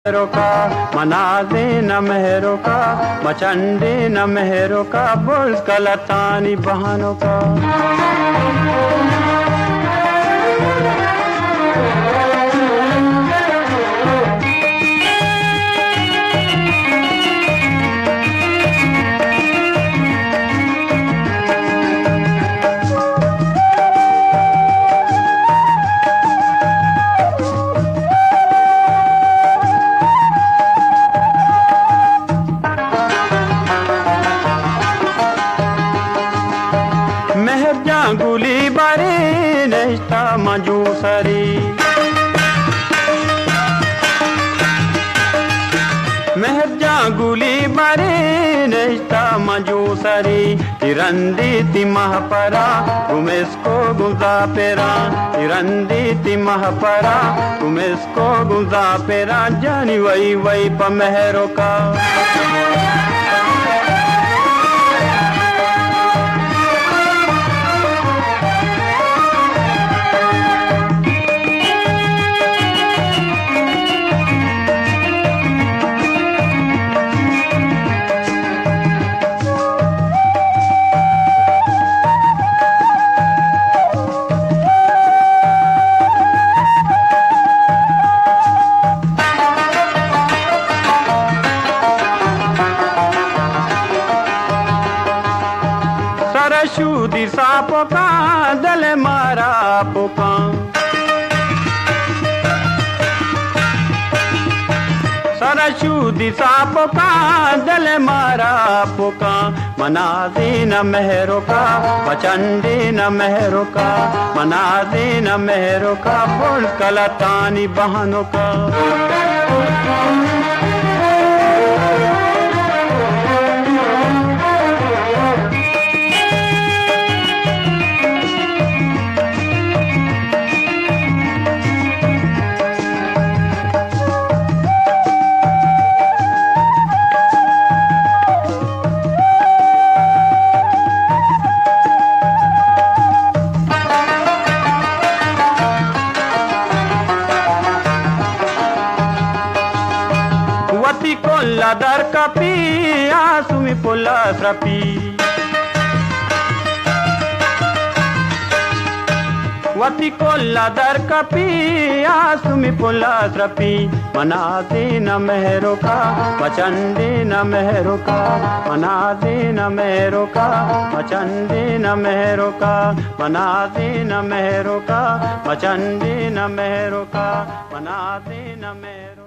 मेहरों का मनाज़े न मेहरों का मचंडे न मेहरों का बुर्ज कलतानी बहानों का। गुली बारी नेस्ता मजूसरी मेहजा गुली बारी नेस्ता मजूसरी तिरंदी तिमह परा तुमेस्को गुजा पेरा तिरंदी तिमह परा तुमेस्को गुजा पेरा जानी वही वही पमहरों का। सरशूदी सापों का दल मारा पोका सरशूदी सापों का दल मारा पोका मनाज़े न मेहरों का मचंडे न मेहरों का मनाज़े न मेहरों का बुर्ज कलतानी बहानों का। वती कोल्ला दर कपी आसुमी पोला स्रपी वती कोल्ला दर कपी आसुमी पोला स्रपी मनाज़े न मेहरों का मचंडे न मेहरों का मनाज़े न मेहरों का मचंडे न मेहरों का मनाज़े न मेहरों का मचंडे न मेहरों का मनाज़े न मेहरों